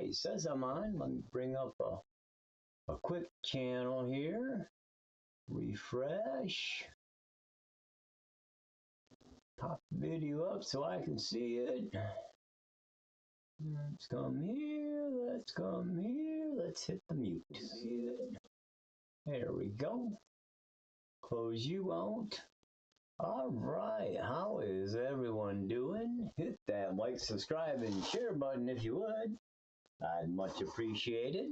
right, it says I'm on. Let me bring up a quick channel here. Refresh. Pop the video up so I can see it. Let's come here. Let's come here. Let's hit the mute. See it? There we go. Close you out. All right, how is everyone doing? Hit that like, subscribe, and share button if you would. I'd much appreciate it.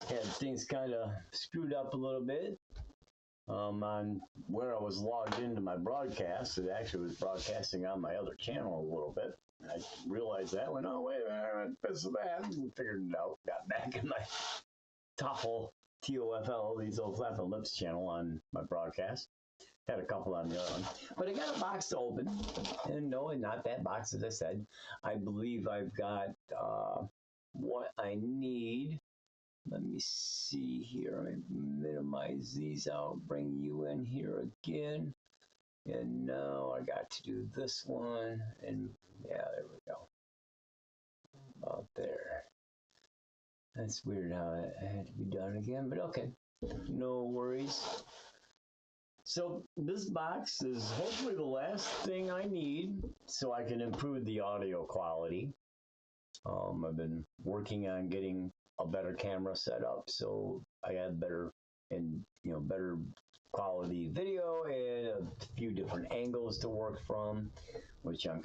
Had things kind of screwed up a little bit on where I was logged into my broadcast. It actually was broadcasting on my other channel a little bit. I realized that, went, oh, wait a minute, this is bad, and figured it out. Got back in my TOFL, TOFL, these old flap and lips channel on my broadcast. Had a couple on the other one. But I got a box to open. And no, not that box, as I said. I believe I've got what I need. Let me see here. Let me minimize these out. Bring you in here again. And now I got to do this one. And yeah, there we go. About there. That's weird how it had to be done again. But okay. No worries. So this box is hopefully the last thing I need so I can improve the audio quality. I've been working on getting a better camera set up so I had better quality video and a few different angles to work from, which I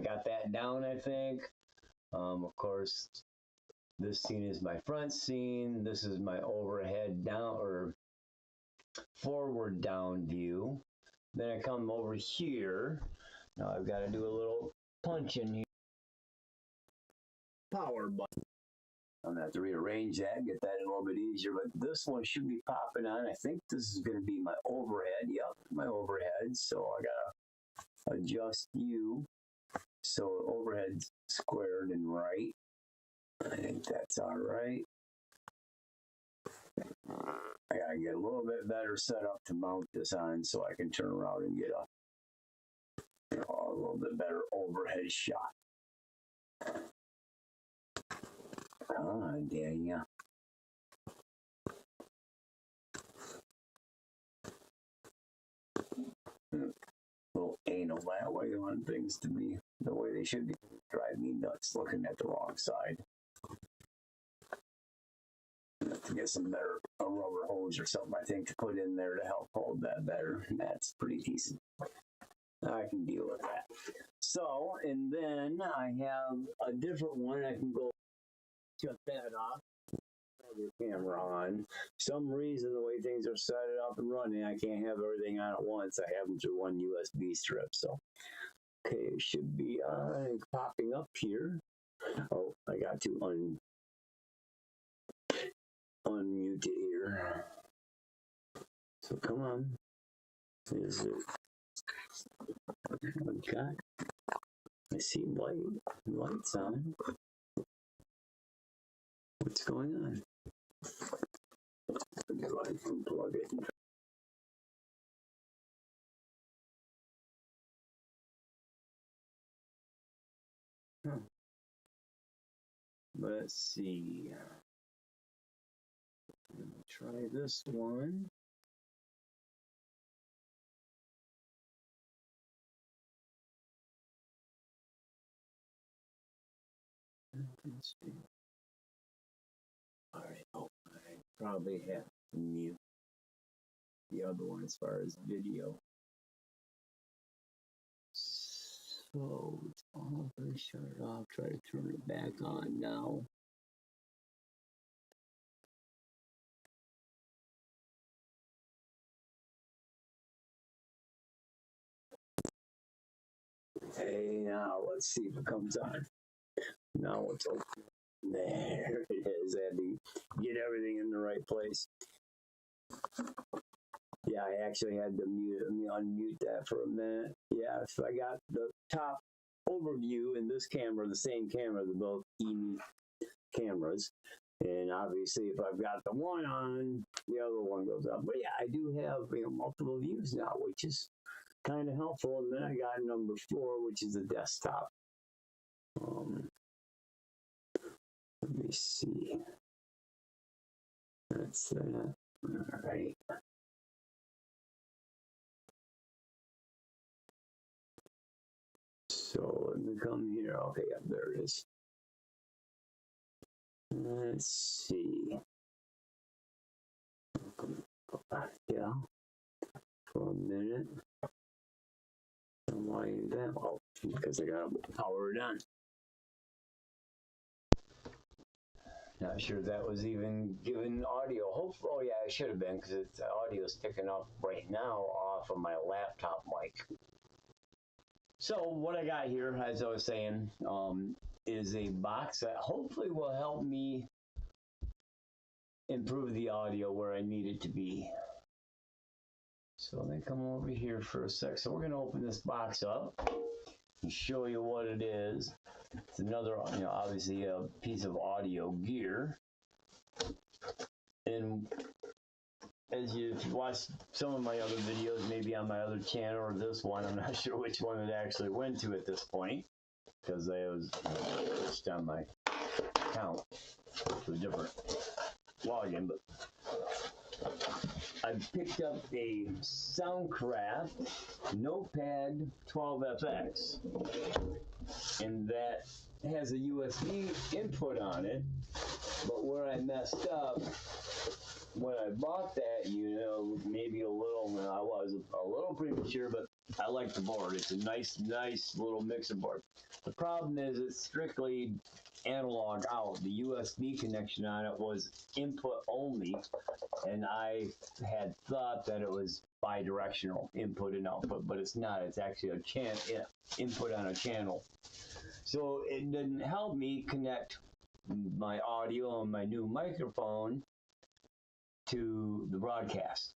got that down, I think. Of course, this scene is my front scene. This is my overhead down or forward down view. Then I come over here. Now I've got to do a little punch in here. Power button. I'm going to have to rearrange that, get that a little bit easier, but this one should be popping on. I think this is going to be my overhead. Yep, my overhead. So I got to adjust you so overhead's squared and right. I think that's all right. I gotta get a little bit better set up to mount this on so I can turn around and get a little bit better overhead shot. Ah, dang ya. Little anal that way on things to me the way they should be. Drive me nuts looking at the wrong side. To get some better rubber hose or something, I think, to put in there to help hold that better. That's pretty decent. I can deal with that. So, and then I have a different one. I can go shut that off. Have your camera on. Some reason, the way things are set up and running, I can't have everything on at once. I have them through one USB strip. So, okay, it should be popping up here. Oh, I got to unmute it here. So come on. Is it? Okay. I see lights on. What's going on? I can plug it. Huh. Let's see. Let me try this one. All right. Oh, I probably have to mute the other one as far as video. So it's all very shut it off. Try to turn it back on now. Hey, now let's see if it comes on. Now it's open. There it is. I had to get everything in the right place. Yeah, I actually had to unmute that for a minute. Yeah, so I got the top overview in this camera, the same camera, they're both E cameras. And obviously, if I've got the one on, the other one goes up. But yeah, I do have multiple views now, which is kind of helpful. And then I got number 4, which is the desktop. me see. That's that. All right. So let me come here. Okay, yeah, there it is. Let's see. Go back down for a minute. And why is that? Oh, because I got to power it on. Not sure that was even given audio. Hopefully, oh yeah, it should have been, because the audio is picking up right now off of my laptop mic. So what I got here, as I was saying, is a box that hopefully will help me improve the audio where I need it to be. So let me come over here for a sec. So we're going to open this box up and show you what it is. It's another, obviously a piece of audio gear. And as if you watched some of my other videos, maybe on my other channel or this one, I'm not sure which one it actually went to at this point, because I was switched on my account to a different login. But I picked up a Soundcraft Notepad 12FX, and that has a USB input on it. But where I messed up, when I bought that, maybe I was a little premature, but I like the board. It's a nice little mixer board. The problem is it's strictly analog out. The USB connection on it was input only, and I had thought that it was bi-directional input and output, but it's not. It's actually a input on a channel. So it didn't help me connect my audio on my new microphone to the broadcast.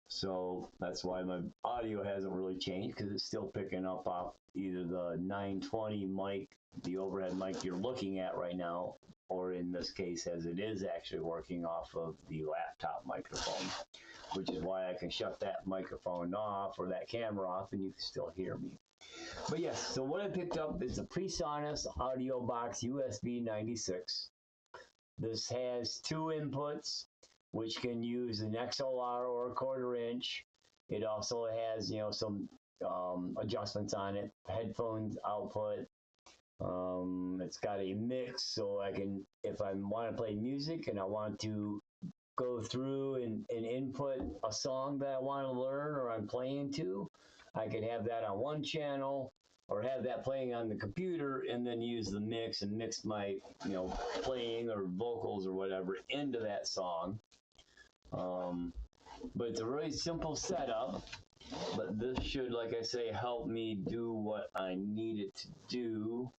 So that's why my audio hasn't really changed, because it's still picking up off either the 920 mic, the overhead mic you're looking at right now, or in this case, as it is actually working off of the laptop microphone, which is why I can shut that microphone off or that camera off and you can still hear me. But yes, so what I picked up is the Presonus Audiobox USB 96. This has two inputs, which can use an XLR or a 1/4 inch. It also has, some adjustments on it. Headphones output. It's got a mix, so I can, if I want to play music and I want to go through and input a song that I want to learn or I'm playing to, I could have that on one channel, or have that playing on the computer and then use the mix and mix my, playing or vocals or whatever into that song. But it's a really simple setup, but this should, like I say, help me do what I need it to do.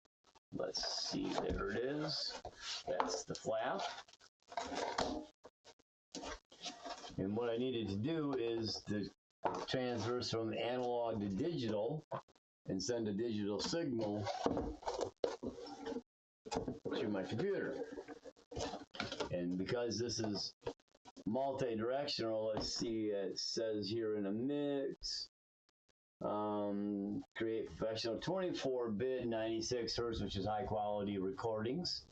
Let's see, there it is. That's the flap. And what I needed to do is to transverse from analog to digital and send a digital signal to my computer. And because this is multi-directional, let's see, it says here in a mix, create professional 24-bit 96 hertz, which is high quality recordings,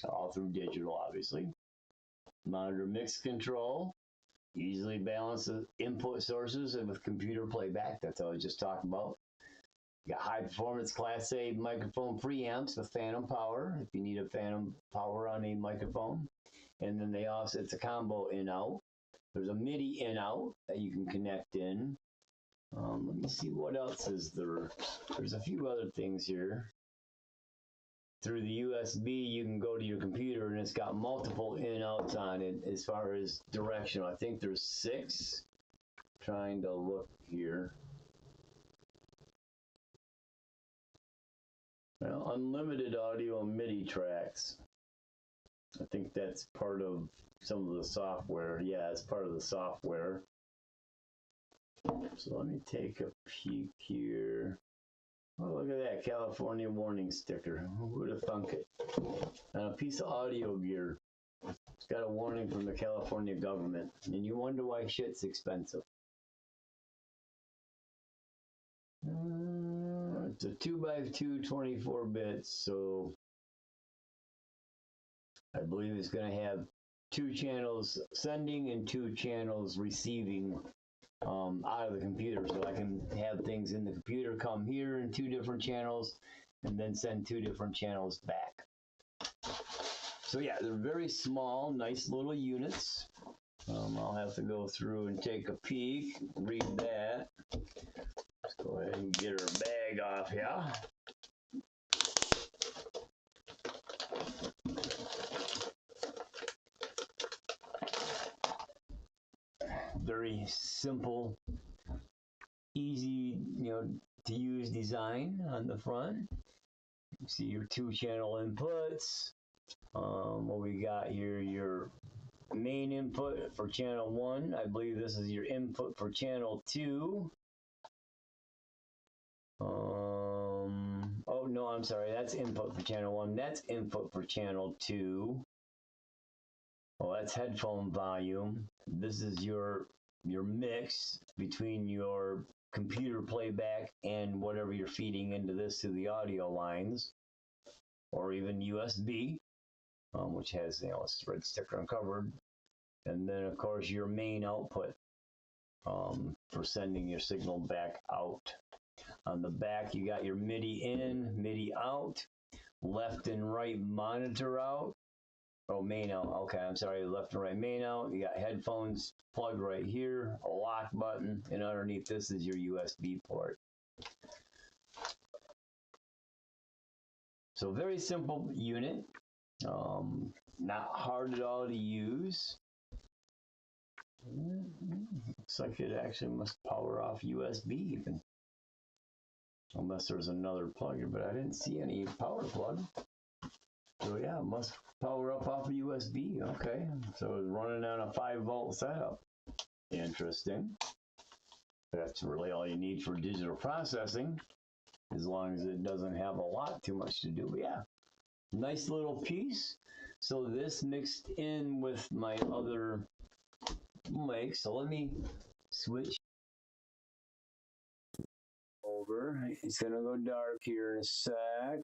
all through digital, obviously. Monitor mix control, easily balance the input sources and with computer playback. That's what I was just talking about. You got high performance Class A microphone preamps with phantom power, if you need a phantom power on a microphone. And then it's a combo in-out. There's a MIDI in-out that you can connect in. Let me see, what else is there? There's a few other things here. Through the USB, you can go to your computer and it's got multiple in-outs on it as far as directional. I think there's 6. Trying to look here. Well, unlimited audio and MIDI tracks. I think that's part of some of the software. Yeah, it's part of the software. So let me take a peek here. Oh, look at that California warning sticker. Who would have thunk it? And a piece of audio gear. It's got a warning from the California government. And you wonder why shit's expensive. It's a 2x2 24 bits, so I believe it's going to have 2 channels sending and 2 channels receiving out of the computer. So I can have things in the computer come here in 2 different channels and then send 2 different channels back. So yeah, they're very small, nice little units. I'll have to go through and take a peek, read that. Let's go ahead and get our bag off here. Very simple, easy, to use design on the front. You see your 2 channel inputs. What we got here, your main input for channel 1. I believe this is your input for channel 2. Oh no, I'm sorry, that's input for channel 1. That's input for channel 2. Oh, that's headphone volume. This is your mix between your computer playback and whatever you're feeding into this to the audio lines, or even USB, which has a red sticker uncovered. And then of course your main output for sending your signal back out. On the back you got your MIDI in, MIDI out, left and right monitor out. Oh, main out. Okay, I'm sorry, left and right main out. You got headphones plugged right here, a lock button, and underneath this is your USB port. So very simple unit, not hard at all to use. Looks like it actually must power off USB even, unless there's another plug, but I didn't see any power plug. So yeah, it must power up off of USB. Okay, so it's running on a 5-volt setup. Interesting. That's really all you need for digital processing, as long as it doesn't have a lot too much to do. But yeah, nice little piece. So this mixed in with my other mic. So let me switch over. It's gonna go dark here in a sec.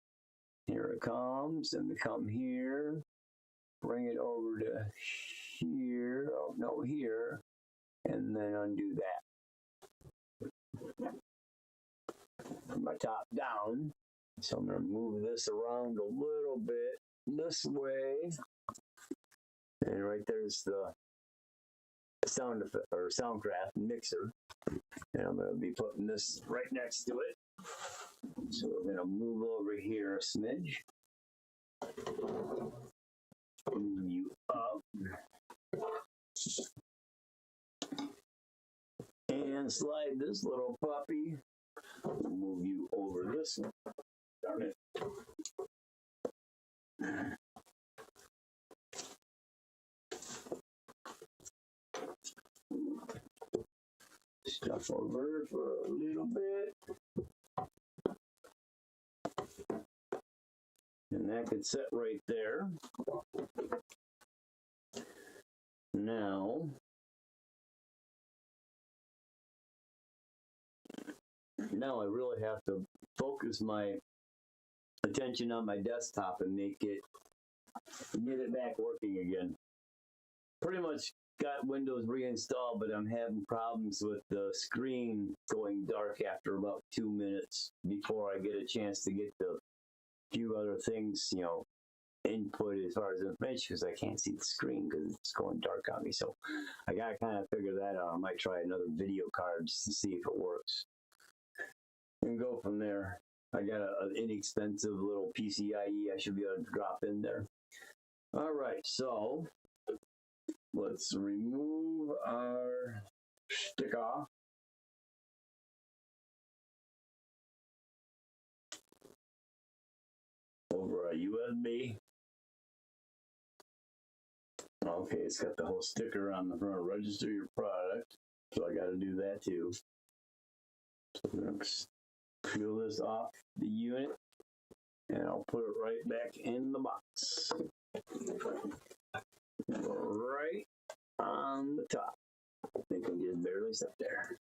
Here it comes, and we come here, bring it over to here, oh no, here, and then undo that. From my top down. So I'm gonna move this around a little bit this way. And right there's the sound effect, or Soundcraft mixer. And I'm gonna be putting this right next to it. So we're going to move over here a smidge. Move you up. And slide this little puppy. Move you over this one. Darn it. Stuff over for a little bit. And that could sit right there. Now I really have to focus my attention on my desktop and get it back working again. Pretty much got Windows reinstalled, but I'm having problems with the screen going dark after about 2 minutes before I get a chance to get the few other things, input as far as information, because I can't see the screen because it's going dark on me. So I gotta kind of figure that out. I might try another video card just to see if it works and go from there. I got an inexpensive little PCIe I should be able to drop in there. All right, so let's remove our stick off. Over a USB. Okay, it's got the whole sticker on the front. Register your product. So I got to do that too. So I'm going to peel this off the unit, and I'll put it right back in the box. Right on the top. I think I can get barely stuck there.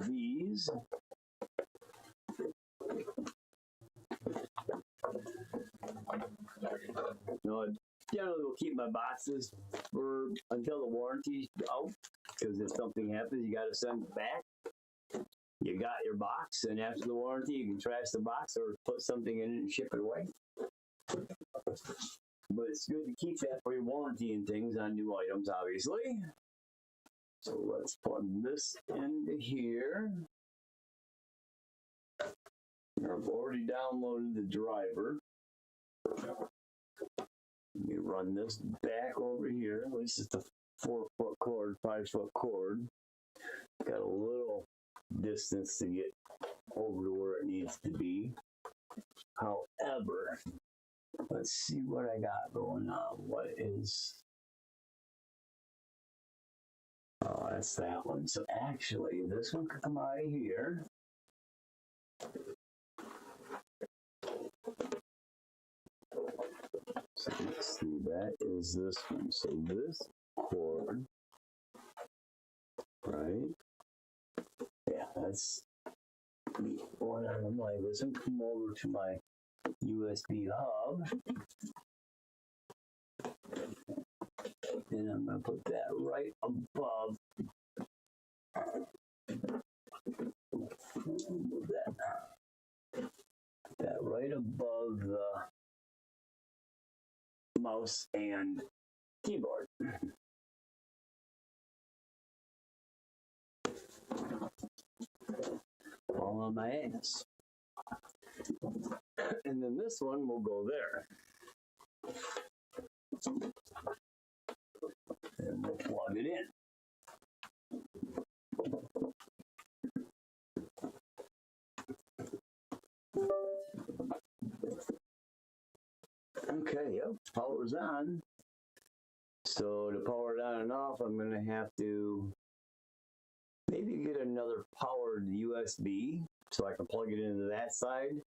These Now, I generally will keep my boxes for until the warranty's out, because if something happens, you got to send it back. You got your box, and after the warranty, you can trash the box or put something in it and ship it away. But it's good to keep that for your warranty and things on new items, obviously. So let's plug this into here. I've already downloaded the driver. Let me run this back over here. At least it's a 4-foot cord, 5-foot cord. Got a little distance to get over to where it needs to be. However, let's see what I got going on. What is... Oh, that's that one. So actually, this one could come out of here. So let's see, that is this one. So this cord, right? Yeah, that's the one on my, this one come over to my USB hub. And I'm going to put that right above that right above the mouse and keyboard. All on my ass. And then this one will go there. And we'll plug it in. Okay, yep, power's on. So to power it on and off, I'm going to have to maybe get another powered USB so I can plug it into that side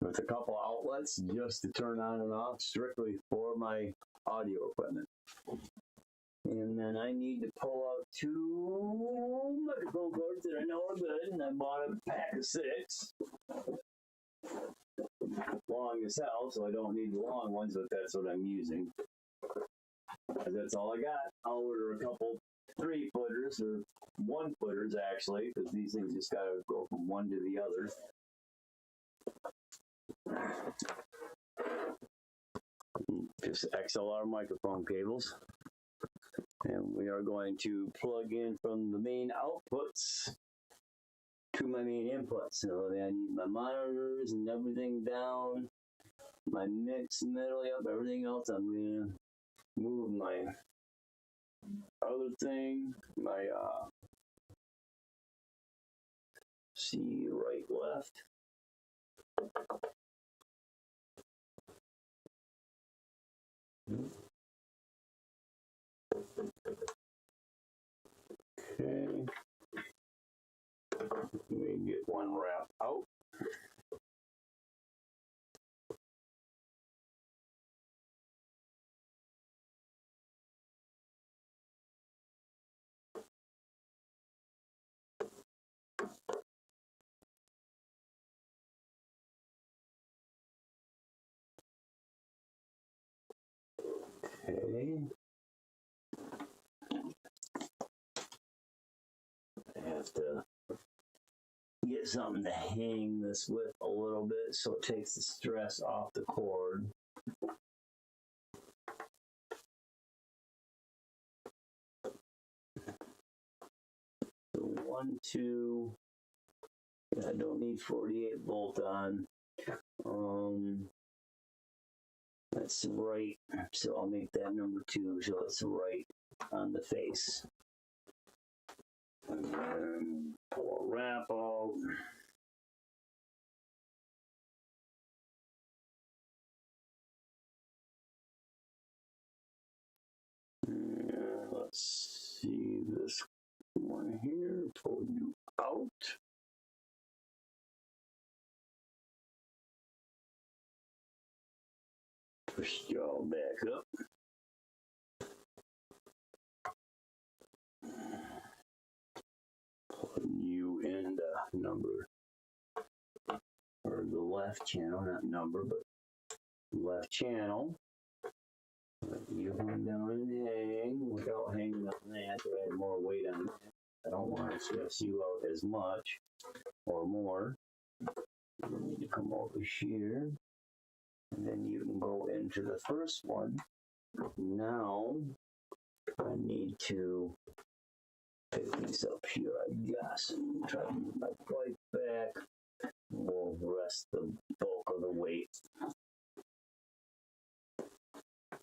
with a couple outlets just to turn on and off strictly for my audio equipment. And then I need to pull out 2 microphone cords that I know are good, and I bought a pack of 6. Long as hell, so I don't need the long ones, but that's what I'm using. That's all I got. I'll order a couple 3-footers or 1-footers actually, because these things just gotta go from one to the other. Just XLR microphone cables. And we are going to plug in from the main outputs to my main inputs. So I need my monitors and everything down, my mix middle, up, everything else. I'm gonna move my other thing, my C right left. Okay. Let me get one wrap out. Okay. I have to get something to hang this with a little bit so it takes the stress off the cord. So 1, 2. I don't need 48 volt on. That's right. So I'll make that number 2 so it's right on the face. And then pull a wrap out. And let's see this one here. Pull you out. Push y'all back up. Plug you in the number, or the left channel, not number, but left channel. You come down and hang without hanging on that to add more weight on that. I don't want to stress you out as much or more. You need to come over here, and then you can go into the first one. Now, I need to pick these up here, I guess, and try to move my pipe back. We'll rest the bulk of the weight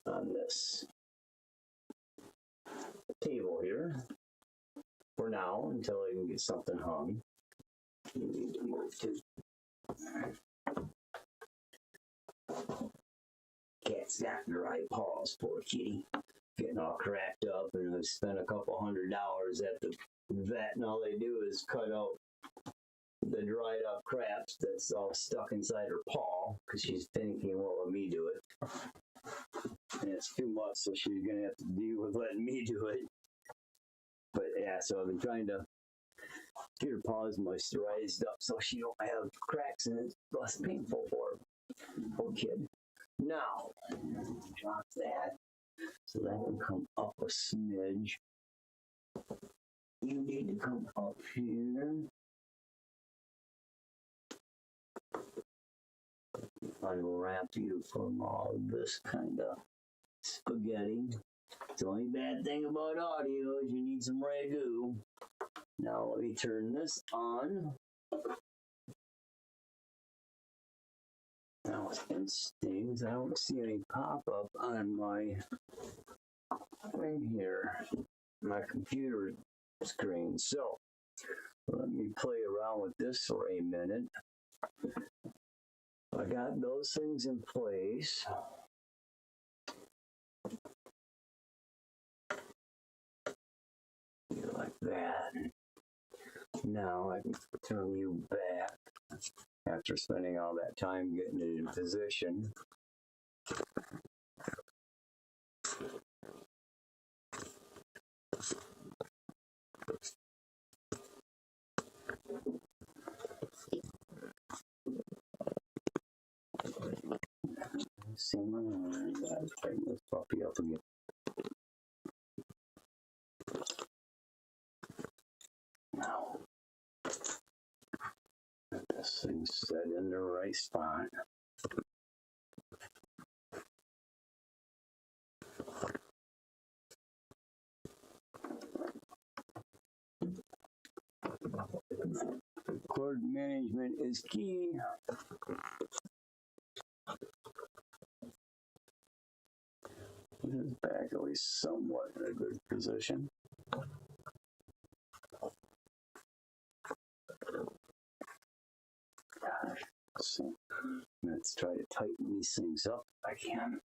on this table here for now until I can get something hung. You need to move to. Cat's got dry paws, poor kitty. Getting all cracked up, and I've spent a couple $100 at the vet, and all they do is cut out the dried up craps that's all stuck inside her paw because she's thinking, well, let me do it. And it's too much, so she's going to have to deal with letting me do it. But yeah, so I've been trying to get her paws moisturized up so she don't have cracks and it's less painful for her. Poor kid. Now, drop that so that can come up a smidge. You need to come up here. Unwrap you from all this kind of spaghetti. The only bad thing about audio is you need some ragu. Now let me turn this on. Now it's been stings. I don't see any pop-up on my thing here, my computer screen. So let me play around with this for a minute. I got those things in place. Like that. Now I can turn you back after spending all that time getting it in position. See my line. Gotta tighten this puppy up again. Now, get this thing set in the right spot. Cord management is key. His back at least somewhat in a good position. Let's try to tighten these things up if I can.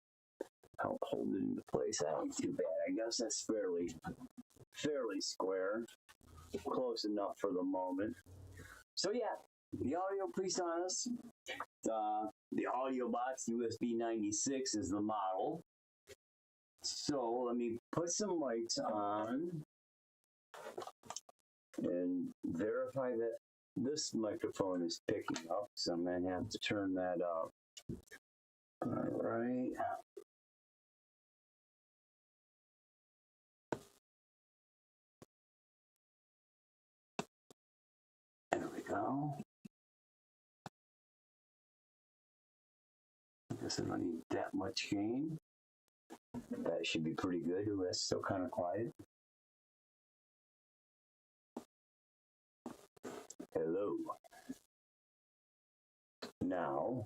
Help hold it into place. That ain't too bad. I guess that's fairly square. Close enough for the moment. So yeah, the audio PreSonus, the Audiobox USB 96 is the model. So let me put some lights on and verify that this microphone is picking up, so I'm going to have to turn that up. All right. There we go. I guess I don't need that much gain. That should be pretty good. Ooh, that's still kind of quiet. Hello. Now,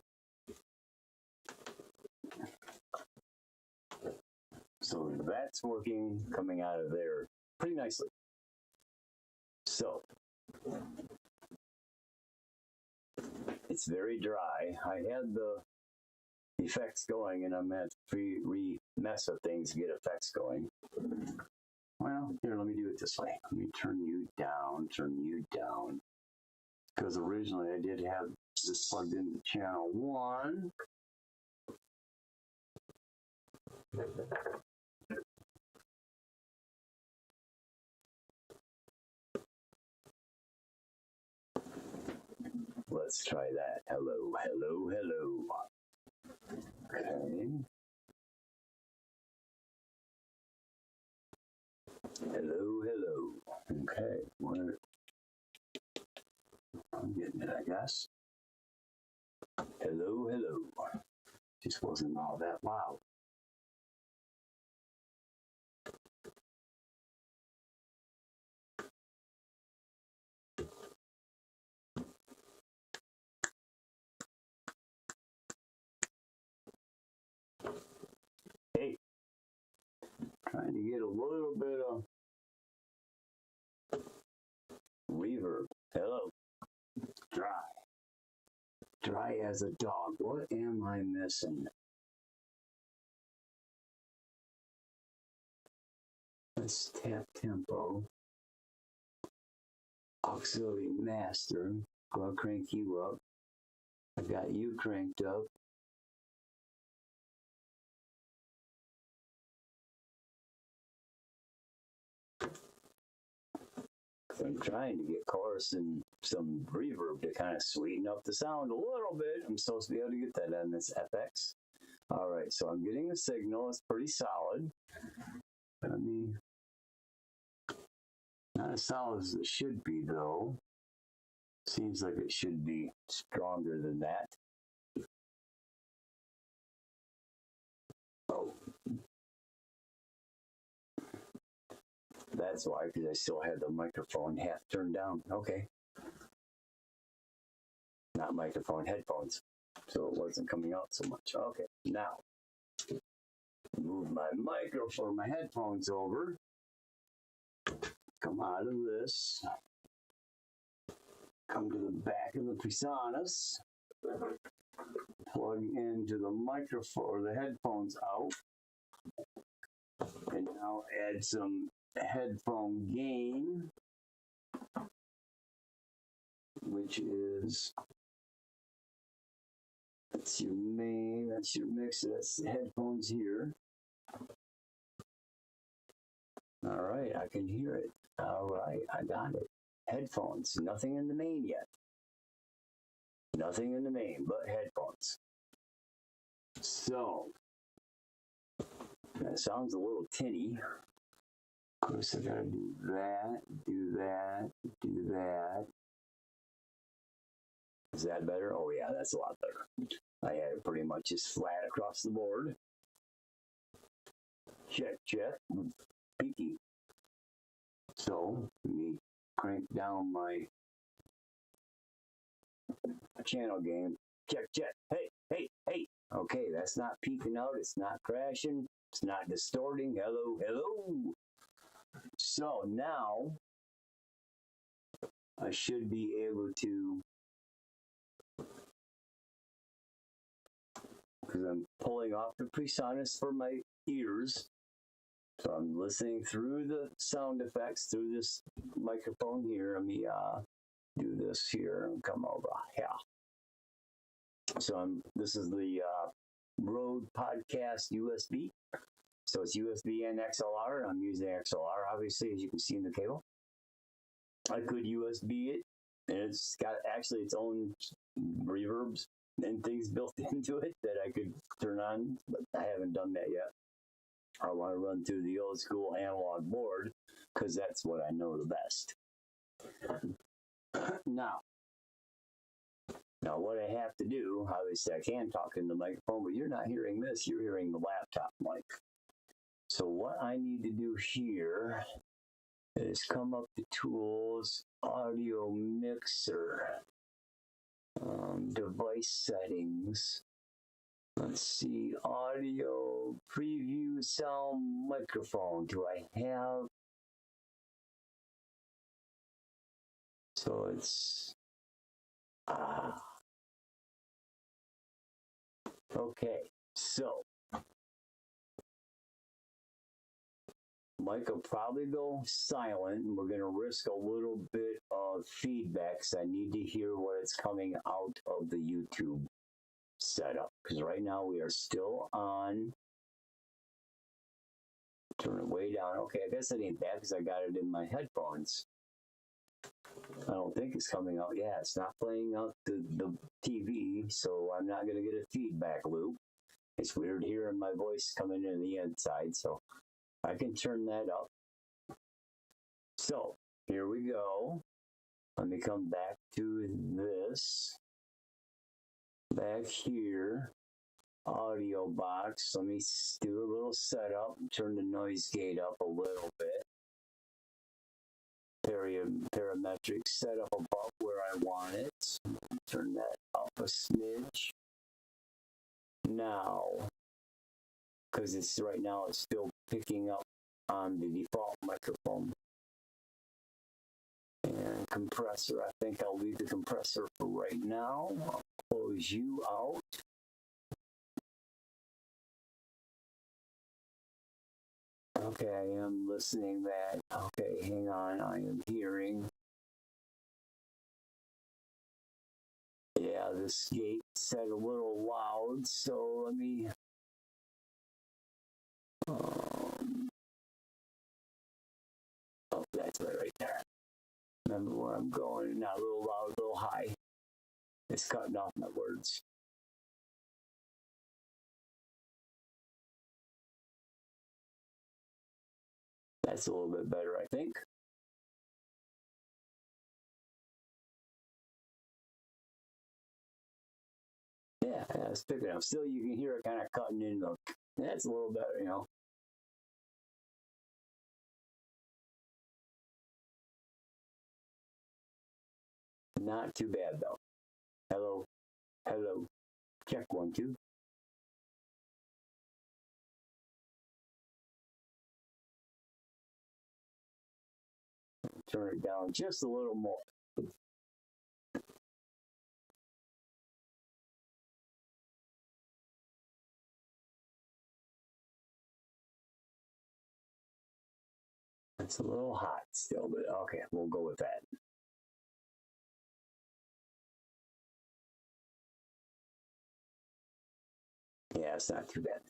so that's working, coming out of there pretty nicely. So, it's very dry. I had the effects going, and I'm at re-mess of things to get effects going. Well, here, let me do it this way. Let me turn you down. Because originally I did have this plugged into channel 1. Let's try that. Hello. Okay. Hello, hello. Just wasn't all that loud. Hey, trying to get a little bit of reverb. Hello. Dry. Dry as a dog. What am I missing? Let's tap tempo. Auxiliary master. I'll crank you up. I got you cranked up. I'm trying to get chorus and some reverb to kind of sweeten up the sound a little bit. I'm supposed to be able to get that on this FX. All right, so I'm getting a signal. It's pretty solid. Let me, not as solid as it should be, though. Seems like it should be stronger than that. Oh. That's why, because I still had the microphone half turned down. Okay. Not microphone, headphones. So it wasn't coming out so much. Okay, now move my microphone, my headphones over. Come out of this. Come to the back of the Presonus. Plug into the microphone or the headphones out. And now add some headphone gain, which is, that's your main, that's your mixer, that's the headphones here. All right, I can hear it. All right, I got it. Headphones, nothing in the main yet. Nothing in the main, but headphones. So, that sounds a little tinny. Of course, I gotta do that, do that, do that. Is that better? Oh yeah, that's a lot better. I had it pretty much just flat across the board. Check, check, peaky. So, let me crank down my channel gain. Check, check. Hey, hey, hey. Okay, that's not peaking out. It's not crashing. It's not distorting. Hello, hello. So now I should be able to, because I'm pulling off the Presonus for my ears. So I'm listening through the sound effects through this microphone here. Let me do this here and come over. Yeah. So this is the Rode Podcast USB. So it's USB and XLR. I'm using XLR, obviously, as you can see in the cable. I could USB it, and it's got actually its own reverbs and things built into it that I could turn on, but I haven't done that yet. I want to run through the old school analog board because that's what I know the best. Now what I have to do, obviously I can talk in the microphone, but you're not hearing this, you're hearing the laptop mic. So what I need to do here is come up to Tools, Audio Mixer, Device Settings. Let's see, Audio Preview Sound Microphone. Do I have? So it's, okay, so mic will probably go silent, and we're going to risk a little bit of feedback because I need to hear what is coming out of the YouTube setup. Because right now we are still on. Turn it way down. Okay, I guess it ain't bad because I got it in my headphones. I don't think it's coming out. Yeah, it's not playing out the TV, so I'm not going to get a feedback loop. It's weird hearing my voice coming in the inside, so I can turn that up. So, here we go. Let me come back to this. back here, audio box. Let me do a little setup, turn the noise gate up a little bit. Parametric setup above where I want it. Turn that up a smidge. Now, because it's right now, it's still picking up on the default microphone. And compressor, I think I'll leave the compressor for right now. I'll close you out. Okay, I am listening that. Okay, hang on, I am hearing. Yeah, this gate said a little loud, so let me... oh, that's right there. Remember where I'm going. Not a little loud, a little high. It's cutting off my words. That's a little bit better, I think. Yeah, it's picking up. Still, you can hear it kind of cutting in. That's a little better, you know. Not too bad, though. Hello. Hello. Check 1, 2. Turn it down just a little more. It's a little hot still, but okay, we'll go with that. Yeah, it's not too bad.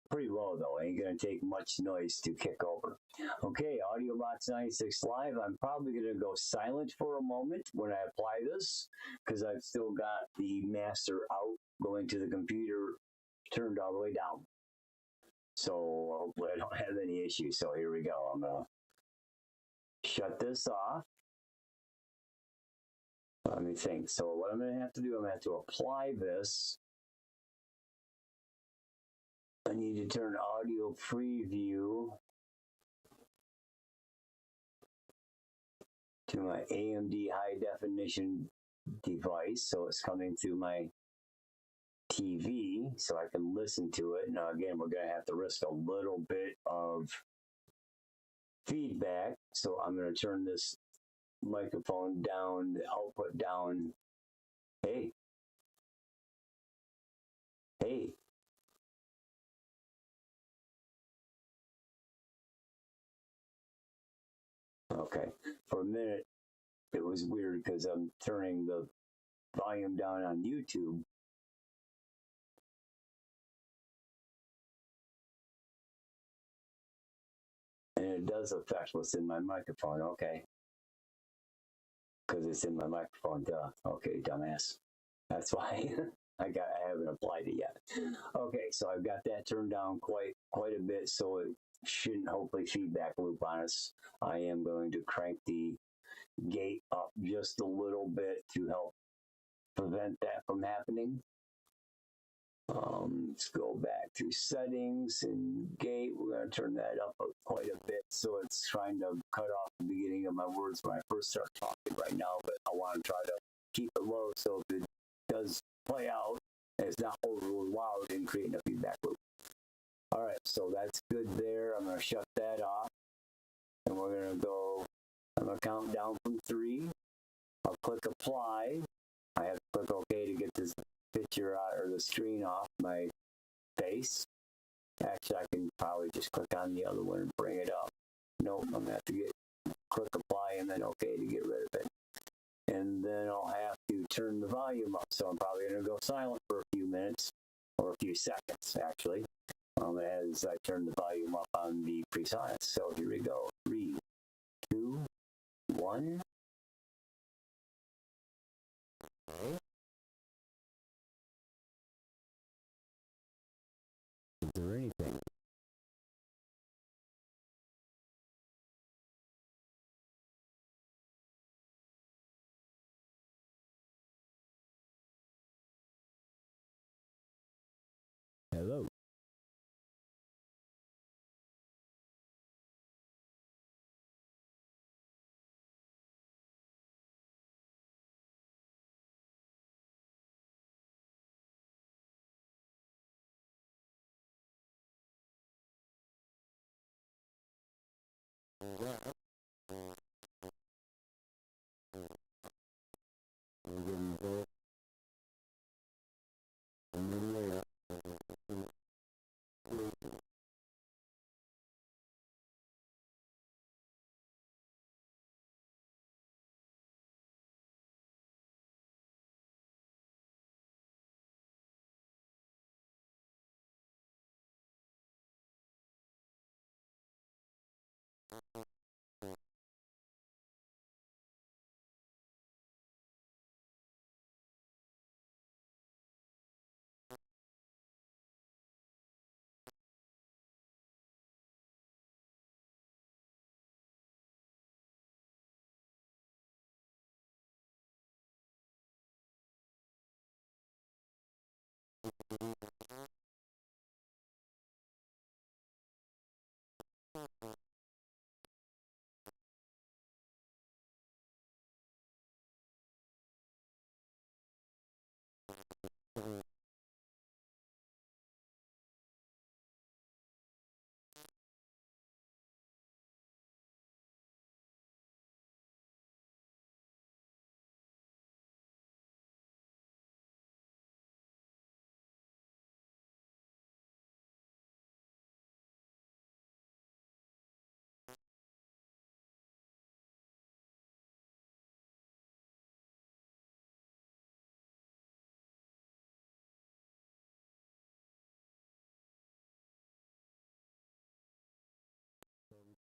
Pretty low though, ain't gonna take much noise to kick over. Okay, Audiobox 96 Live, I'm probably gonna go silent for a moment when I apply this, because I've still got the master out going to the computer turned all the way down. So hopefully I don't have any issues. So here we go. I'm gonna shut this off. Let me think. So what I'm gonna have to do, I'm gonna have to apply this. I need to turn audio preview to my AMD high definition device. So it's coming through my TV so I can listen to it. Now again, we're gonna have to risk a little bit of feedback. So I'm gonna turn this microphone down, the output down. Hey. Hey. Okay. For a minute, it was weird because I'm turning the volume down on YouTube. And it does affect what's in my microphone. Okay. Because it's in my microphone, duh. Okay, dumbass. That's why I haven't applied it yet. Okay, so I've got that turned down quite a bit, so it shouldn't hopefully feedback loop on us. I am going to crank the gate up just a little bit to help prevent that from happening. Let's go back to settings and gate. We're going to turn that up quite a bit so it's trying to cut off the beginning of my words when I first start talking right now, but I want to try to keep it low so if it does play out and it's not overly loud and creating a feedback loop. All right, so that's good there. I'm going to shut that off and we're going to go, I'm going to count down from 3. I'll click apply. I have to click OK to get this picture out or the screen off my face. Actually, I can probably just click on the other one and bring it up. Nope, I'm gonna have to click apply and then OK to get rid of it. And then I'll have to turn the volume up. So I'm probably gonna go silent for a few minutes or a few seconds actually, as I turn the volume up on the presonis. So here we go. 3, 2, 1. Is there anything?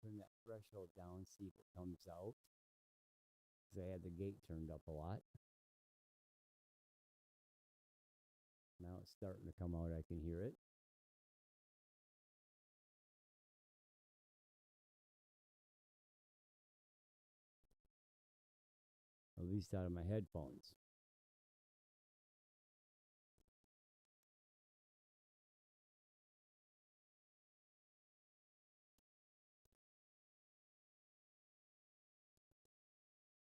Turn that threshold down, see if it comes out. Because I had the gate turned up a lot. Now it's starting to come out. I can hear it. At least out of my headphones.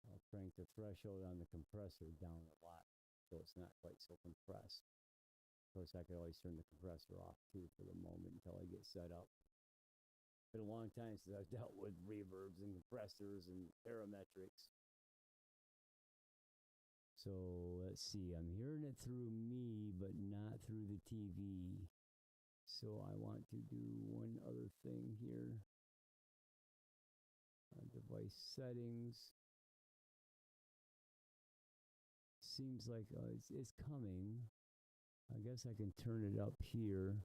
I'll crank the threshold on the compressor down a lot so it's not quite so compressed. Of course, I could always turn the compressor off too for the moment until I get set up. It's been a long time since I've dealt with reverbs and compressors and parametrics. So let's see, I'm hearing it through me, but not through the TV. So I want to do one other thing here. Device settings. Seems like it's coming. I guess I can turn it up here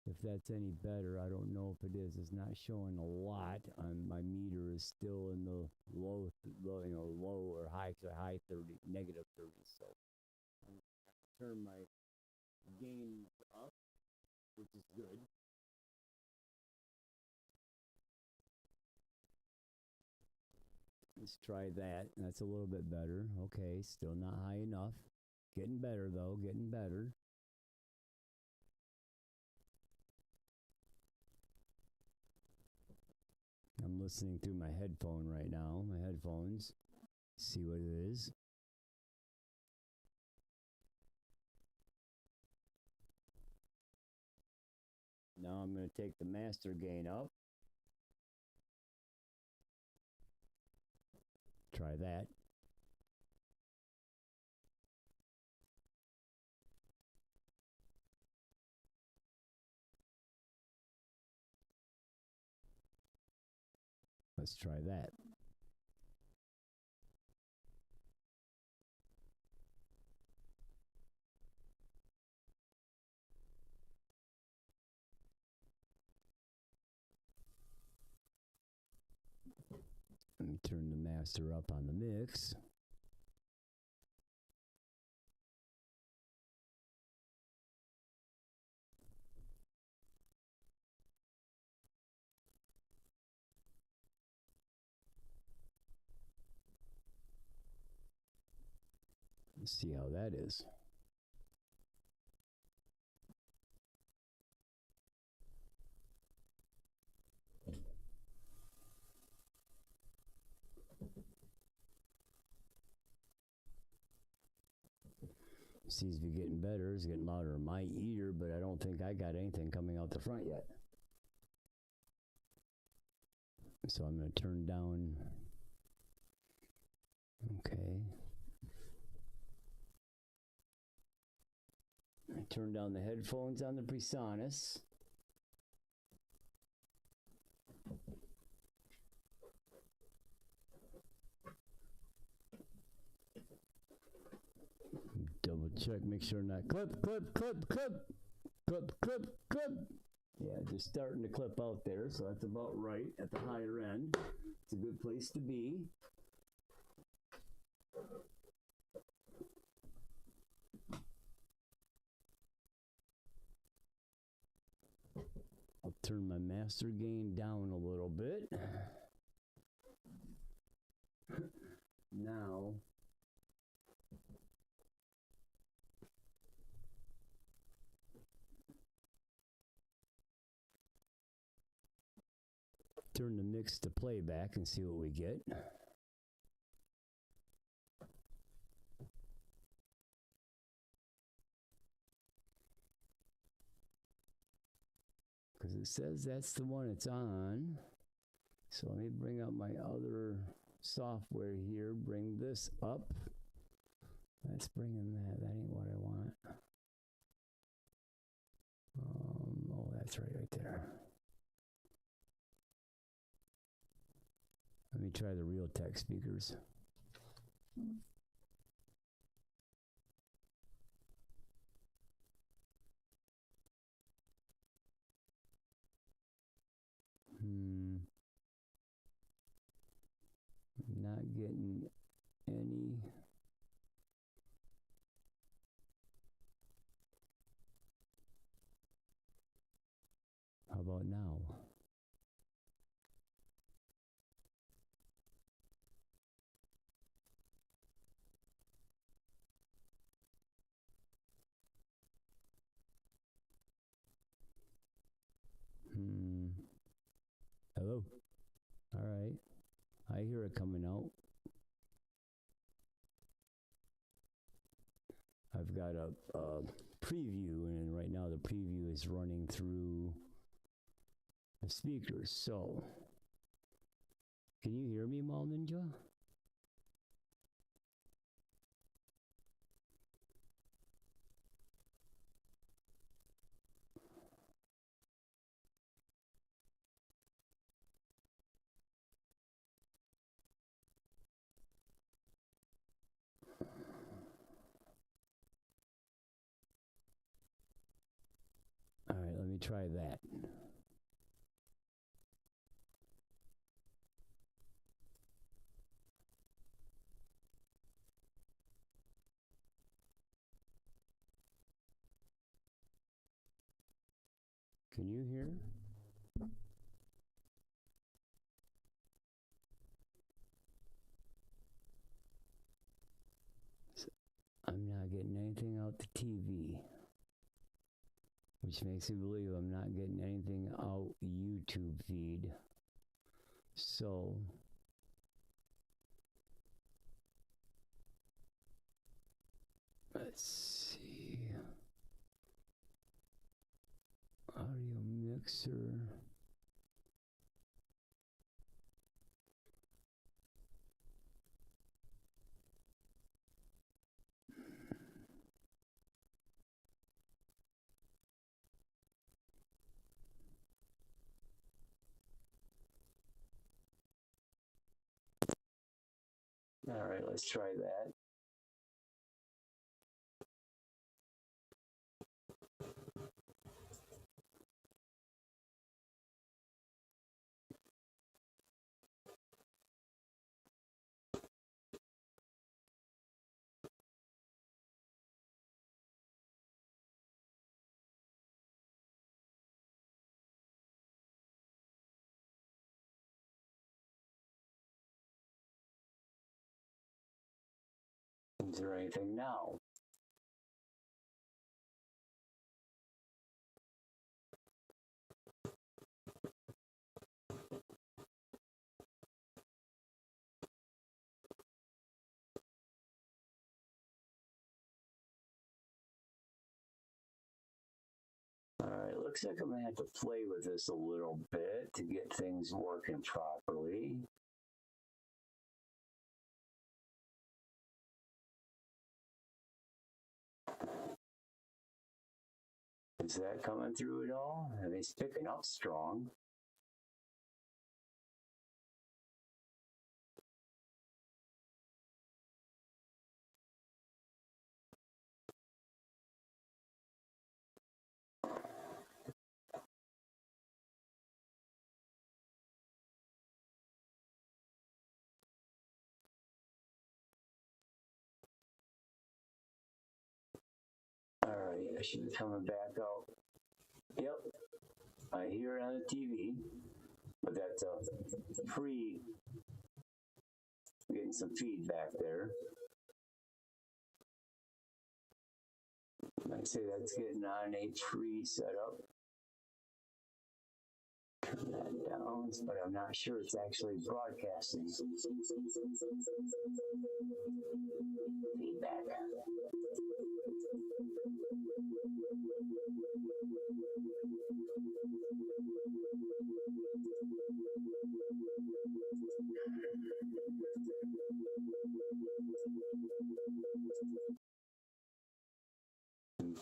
if that's any better. I don't know if it is. It's not showing a lot. My meter is still in the low or high 30, negative 30. So I'm going to turn my gain up, which is good. Let's try that. That's a little bit better. Okay, still not high enough. Getting better though, getting better. I'm listening through my headphone right now, my headphones. See what it is. Now I'm going to take the master gain up. Try that. Let's try that. Let me turn the master up on the mix. Let's see how that is. Seems to be getting better. It's getting louder in my ear, but I don't think I got anything coming out the front yet. So I'm going to turn down, okay. Turn down the headphones on the Presonus. Double check, make sure not clip. Yeah, just starting to clip out there, so that's about right at the higher end. It's a good place to be. I'll turn my master gain down a little bit. Now, turn the mix to playback and see what we get. Because it says that's the one it's on. So let me bring up my other software here. Bring this up. That's bringing that. That ain't what I want. Oh, that's right there. Let me try the Realtek speakers. Not getting any. How about now? Hello? All right. I hear it coming out. I've got a preview, and right now the preview is running through the speakers. So, can you hear me, Mall Ninja? All right, let me try that. Can you hear? I'm not getting anything out the TV, which makes me believe I'm not getting anything out the YouTube feed. So, let's see. Audio mixer. All right, let's try that. Is there anything now? All right, looks like I'm gonna have to play with this a little bit to get things working properly. Is that coming through at all? I mean, it's picking up strong. All right, I should be coming back out. Yep, I hear it on the TV, but that's getting some feedback there. I'd say that's getting on a pre setup. Turn that down, but I'm not sure it's actually broadcasting. Feedback.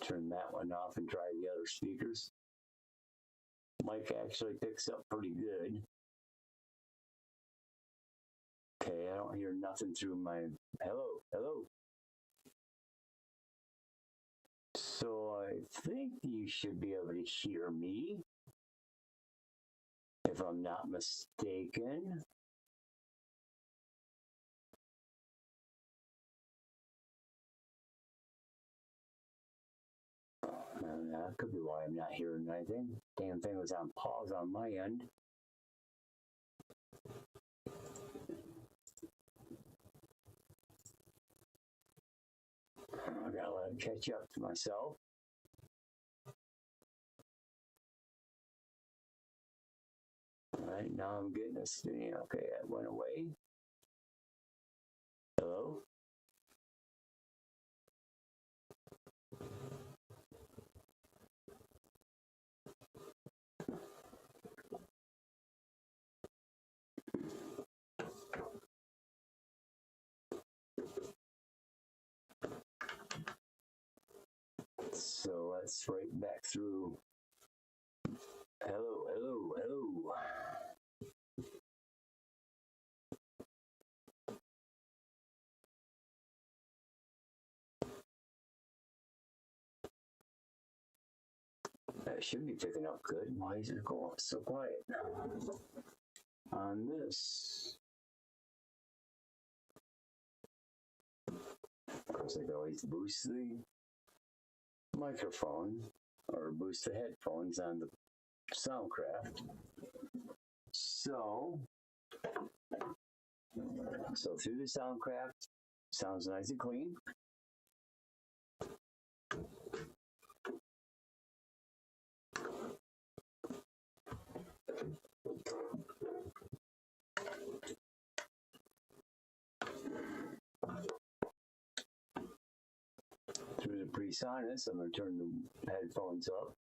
Turn that one off and try the other speakers. Mic actually picks up pretty good. Okay, I don't hear nothing through my... Hello. So I think you should be able to hear me, if I'm not mistaken. That could be why I'm not hearing anything. Damn thing was on pause on my end. I gotta let it catch up to myself. All right, now I'm getting this thing. Okay, that went away. Hello? So let's right back through. Hello. That should be picking up good. Why is it going so quiet on this? Of course, I can always boost the microphone or boost the headphones on the Soundcraft. So through the Soundcraft, sounds nice and clean. Through the presonis, I'm going to turn the headphones up.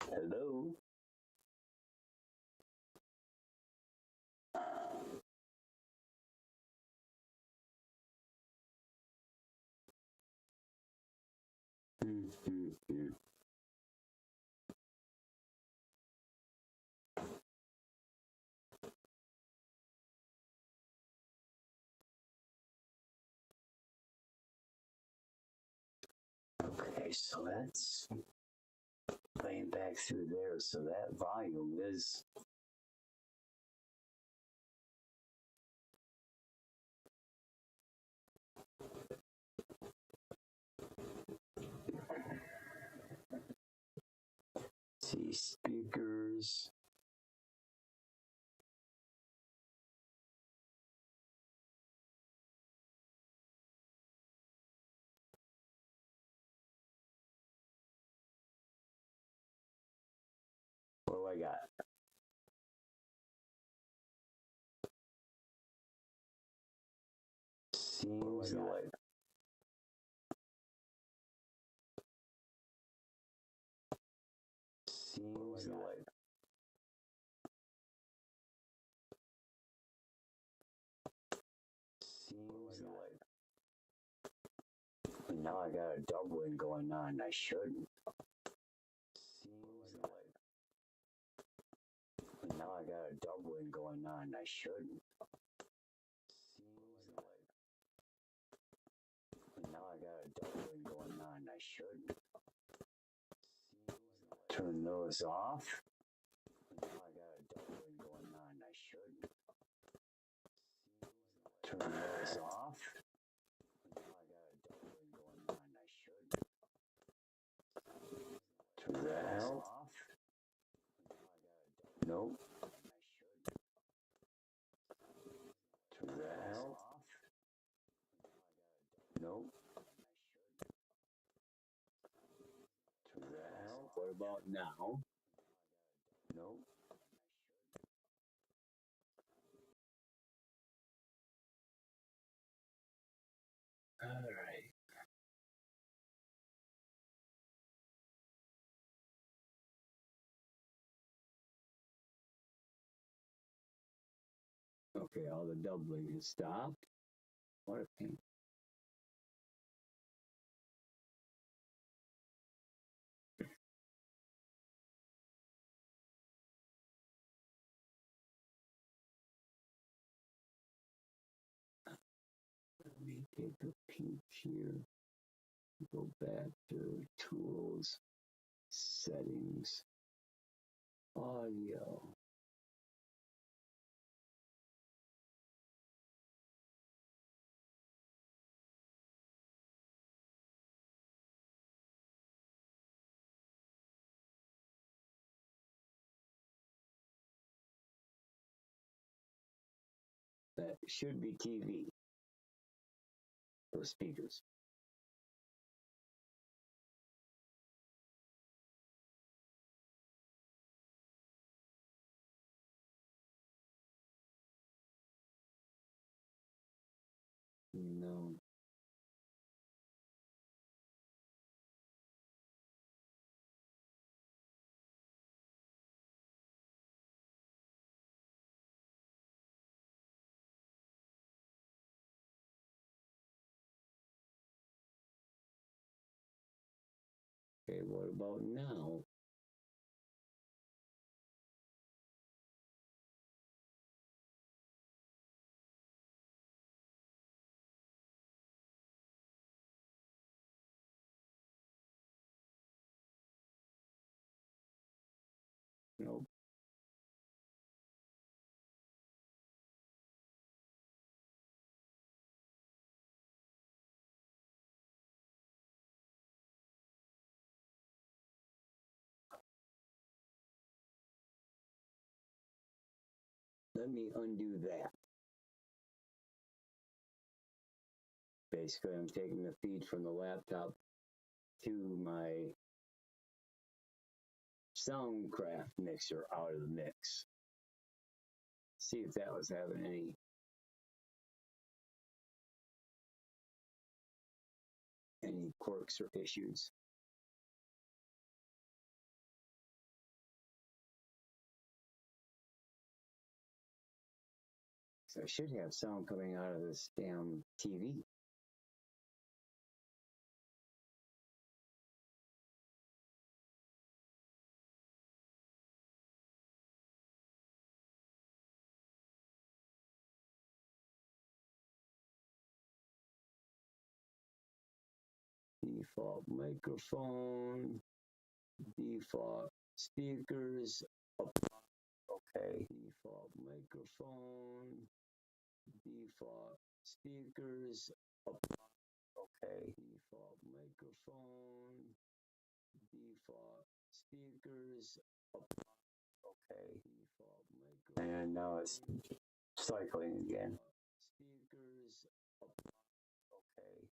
Hello. Okay, so that's playing back through there, so that volume is see speakers. What do I like seems like now I got a doubling going on. I shouldn't. Seems like now I got a doubling going on. I shouldn't. Seems like now I got a doubling going on. I shouldn't. Turn those off. Now I got a doubling going on. I shouldn't. Turn those off. Now I got a doubling going on. I shouldn't. Turn that off. Nope. Turn that off. Nope. Turn that off. What about now? Nope. All right. Okay, all the doubling has stopped. What a pain. Let me take a peek here. Go back to tools, settings, audio. That should be TV. Those speakers. No. Okay, what about now? Nope. Let me undo that. Basically, I'm taking the feed from the laptop to my Soundcraft mixer out of the mix. See if that was having any quirks or issues. So I should have sound coming out of this damn TV. Default microphone, default speakers, okay. Default microphone, default speakers, okay. Default microphone, default speakers, okay. Default microphone. And now it's cycling again. Speakers, okay.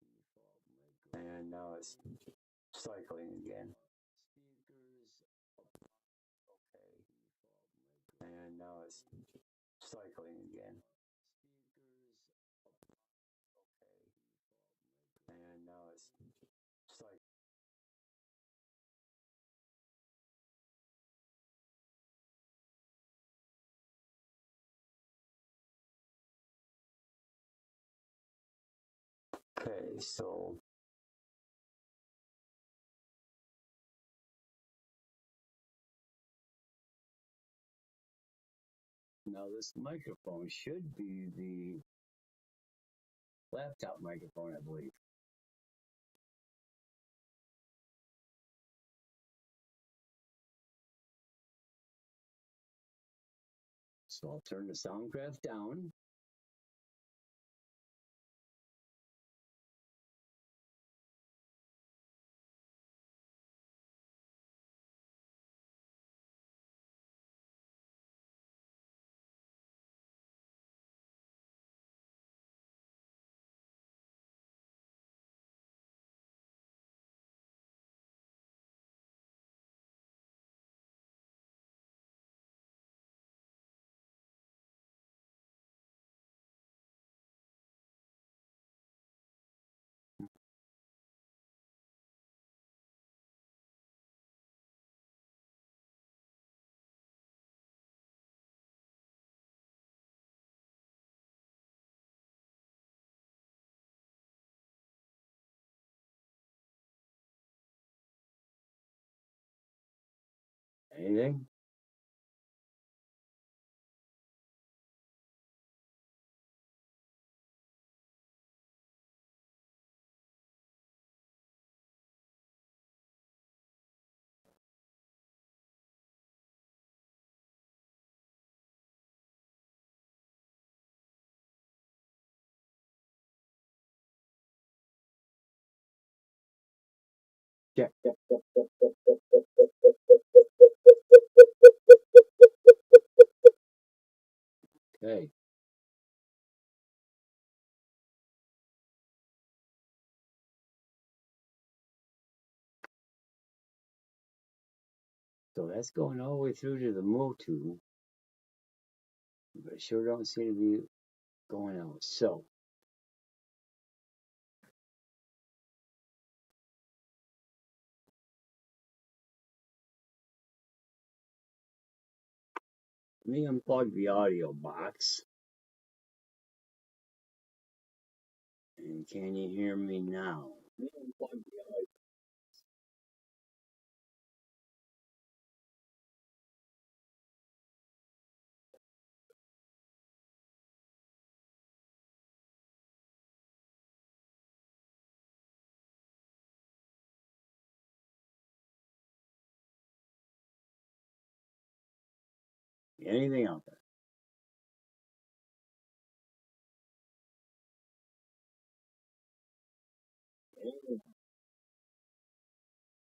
And now it's cycling again. Speakers, okay. And now it's cycling again. Speakers, okay. Okay, so now this microphone should be the laptop microphone, I believe. So I'll turn the sound graph down. Anything? Check. Okay. So that's going all the way through to the Motu, but it sure don't seem to be going out. So let me unplug the audio box. And can you hear me now? Let me unplug the audio. Anything out there?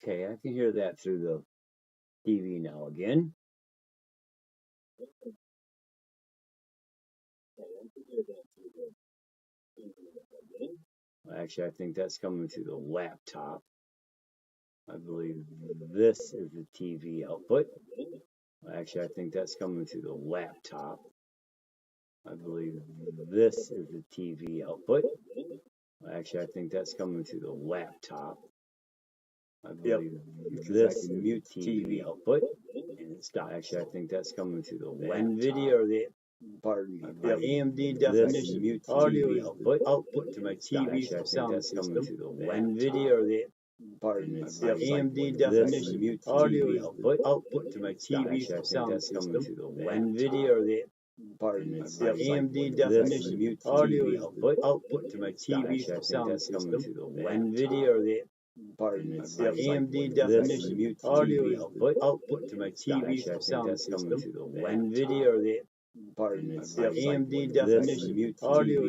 Okay, I can hear that through the TV now again. Actually, I think that's coming through the laptop. I believe this is the TV output. Actually, I think that's coming through the laptop. I believe this is the TV output. Actually, I think that's coming through the laptop. I believe this is the TV output. And it's stopped. Actually, I think that's coming through the laptop. NVIDIA or the AMD definition audio output to my TV sound system. NVIDIA or the AMD definition audio output to my TV sound system. NVIDIA or the AMD definition audio output to my TV sound system. NVIDIA or the AMD definition audio output to my TV sound system. NVIDIA or the AMD definition audio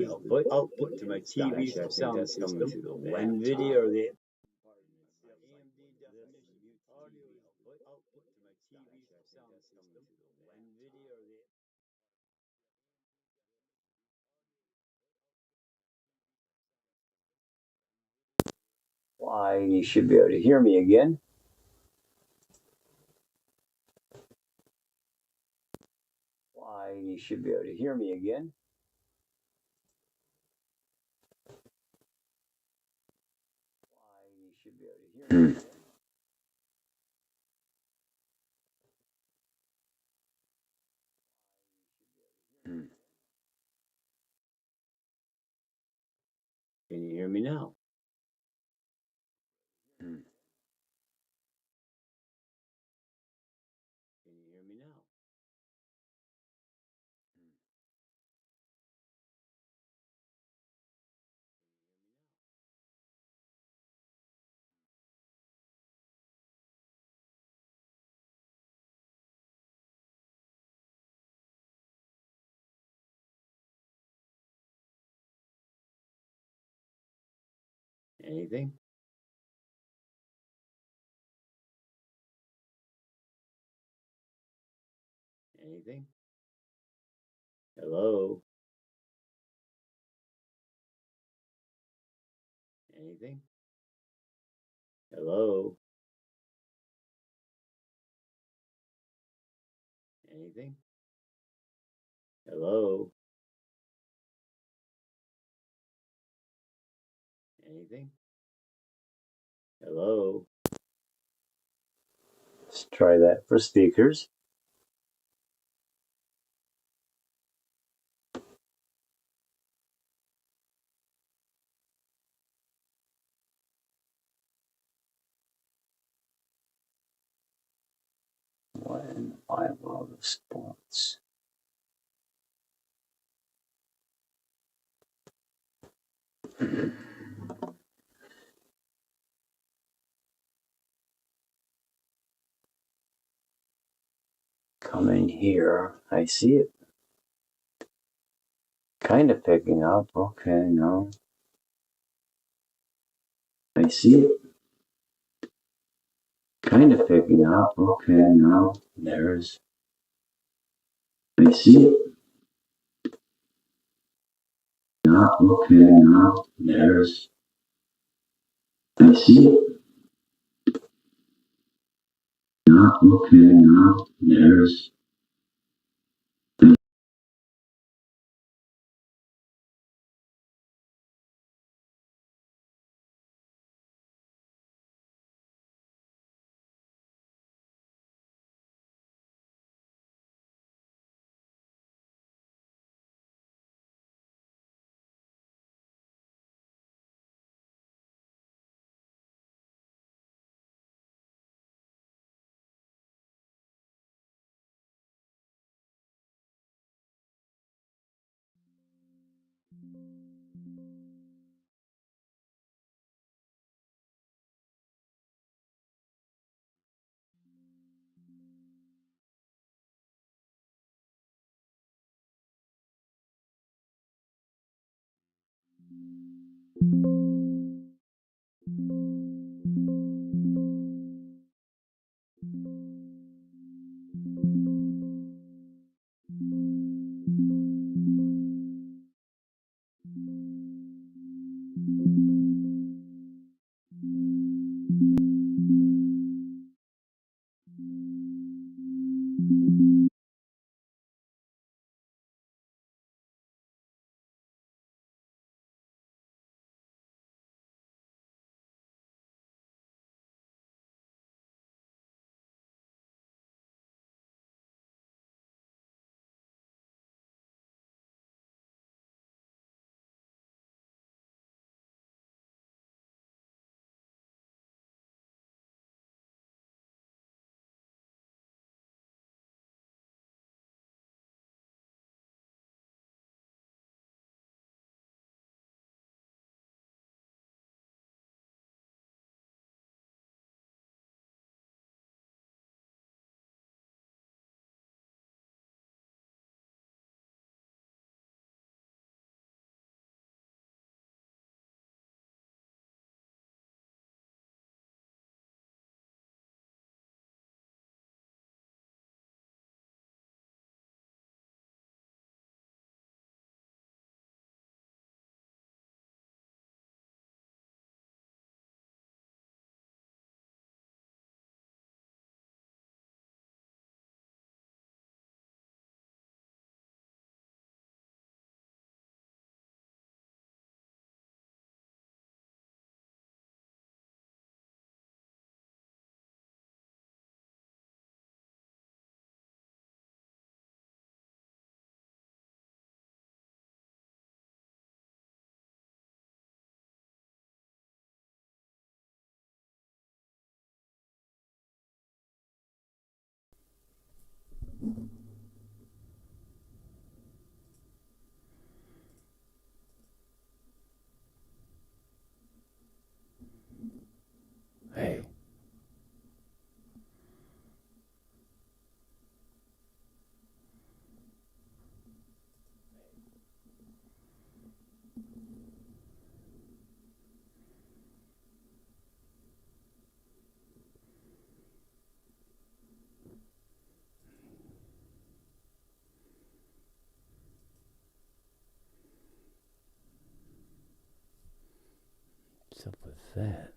output to my TV sound system. NVIDIA or the Why, you should be able to hear me again. Why, you should be able to hear me again. Can you hear me now? Can you hear me now? Anything? Anything? Hello? Anything? Hello? Anything? Hello? Anything? Hello? Let's try that for speakers. When I will response. Come in here. I see it. Kind of picking up. Okay, no. I see it. Kind of picking up. Okay, no. There's. I see it. Not okay, no. There's. I see it. Not okay, no. There's. that?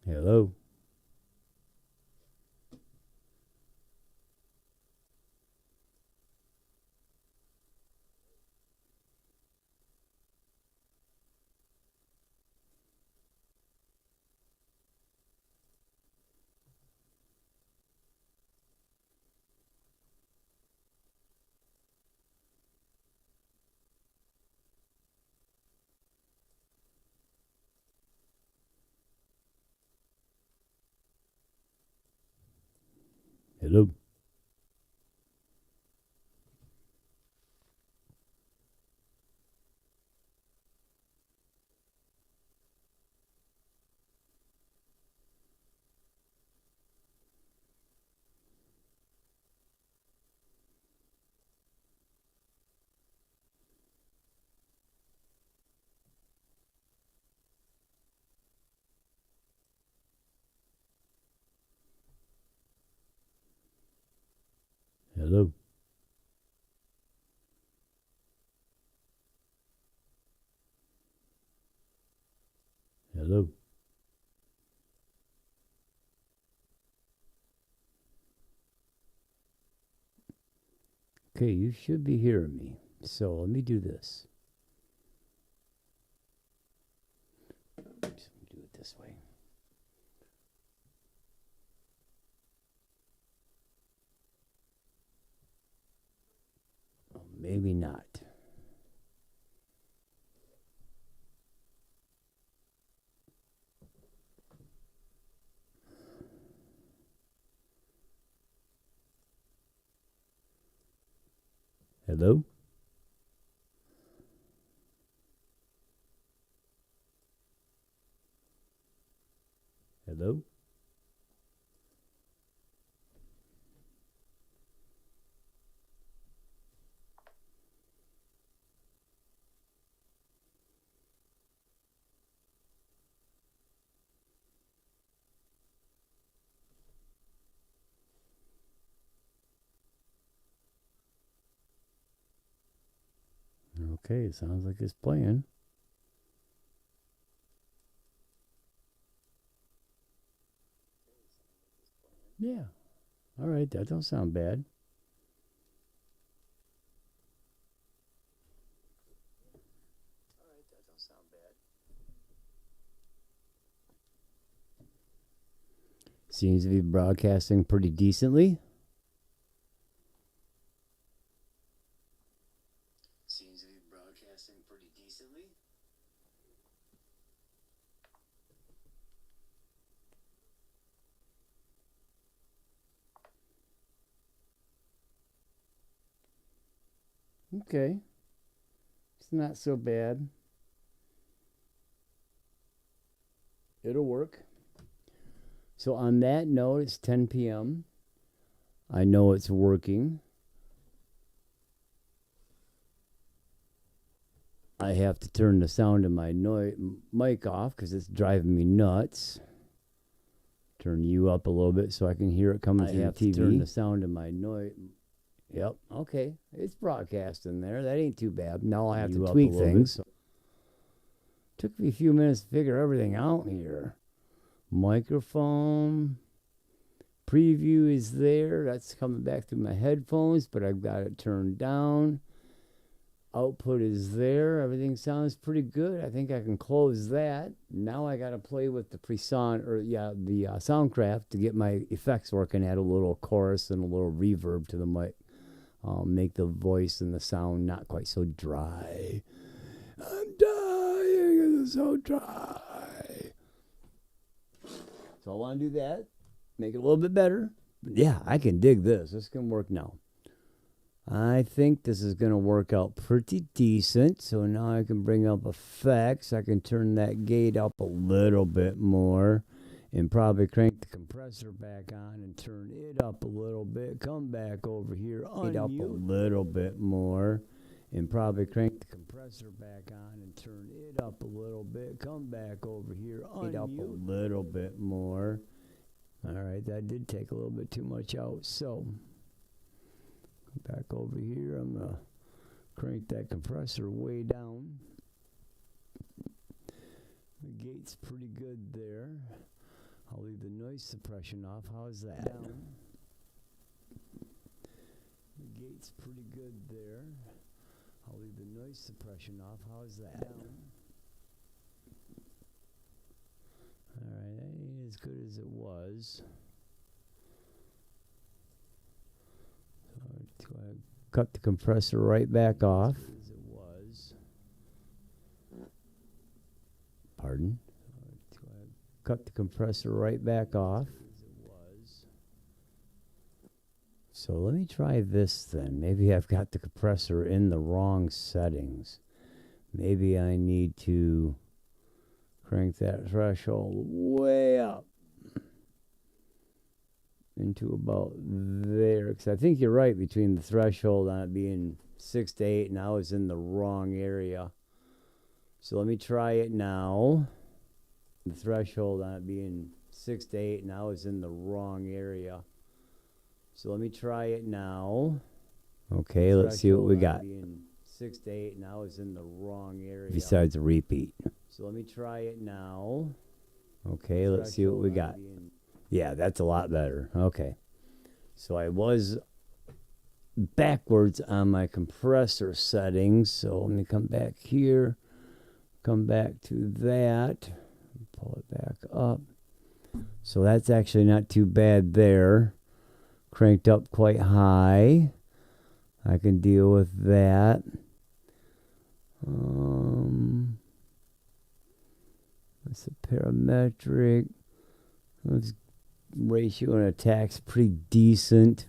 Hello? Hello? Hello? Hello? Okay, you should be hearing me. So let me do this. Just do it this way. Oh, maybe not. Hello? Hello? Okay, it sounds like it's playing. Yeah. All right, that don't sound bad. Seems to be broadcasting pretty decently. Okay. It's not so bad. It'll work. So on that note, it's 10 p.m. I know it's working. I have to turn the sound of my mic off because it's driving me nuts. Turn you up a little bit so I can hear it coming through the TV. To turn the sound of my Yep. Okay. It's broadcasting there. That ain't too bad. Now I have to tweak things. Took me a few minutes to figure everything out here. Microphone. Preview is there. That's coming back through my headphones, but I've got it turned down. Output is there. Everything sounds pretty good. I think I can close that. Now I got to play with the the Soundcraft to get my effects working. Add a little chorus and a little reverb to the mic. Make the voice and the sound not quite so dry. I'm dying. It's so dry. So I want to do that, make it a little bit better. But yeah, I can dig this. This can work now. I think this is going to work out pretty decent. So now I can bring up effects. I can turn that gate up a little bit more and probably crank the compressor back on and turn it up a little bit. Come back over here, unmute up a little bit more and probably crank the compressor back on and turn it up a little bit. Come back over here, unmute up a little bit more. All right, that did take a little bit too much out. So back over here, I'm going to crank that compressor way down. The gate's pretty good there. I'll leave the noise suppression off. How's that? Down. The gate's pretty good there. I'll leave the noise suppression off. How's that? Down. Alright, that ain't as good as it was. So I cut the compressor right back off. As it was. Pardon? Cut the compressor right back off. As it was. So let me try this then. Maybe I've got the compressor in the wrong settings. Maybe I need to crank that threshold way up into about there, because I think you're right between the threshold on it being 6 to 8 and I was in the wrong area. So let me try it now. The threshold on it being 6 to 8 and I was in the wrong area. So let me try it now. Okay, let's see what we got. 6 to 8 and I was in the wrong area. Besides a repeat. So let me try it now. Okay, let's see what we got. Yeah, that's a lot better. Okay. So I was backwards on my compressor settings. So let me come back here. Come back to that. Pull it back up. So that's actually not too bad there. Cranked up quite high. I can deal with that. That's a parametric. Let's ratio and attack's pretty decent.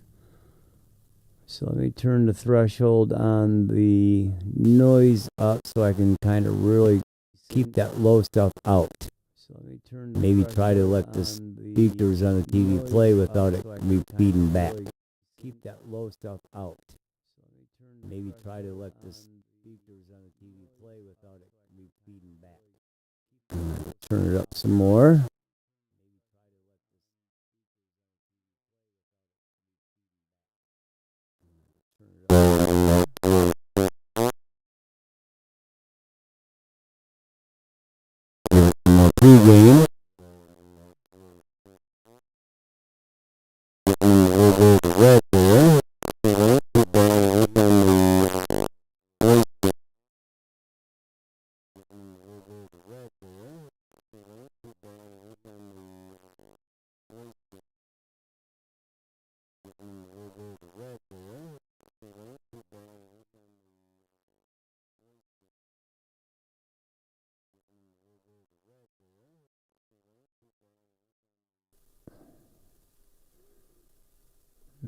So let me turn the threshold on the noise up so I can kind of really keep that low stuff out. So let me turn. Maybe try to let the speakers on the TV play without it repeating back. Keep that low stuff out. So let me turn. Maybe try to let the speakers on the TV play without it repeating back. Turn it up some more. More pre-game. Over the red there.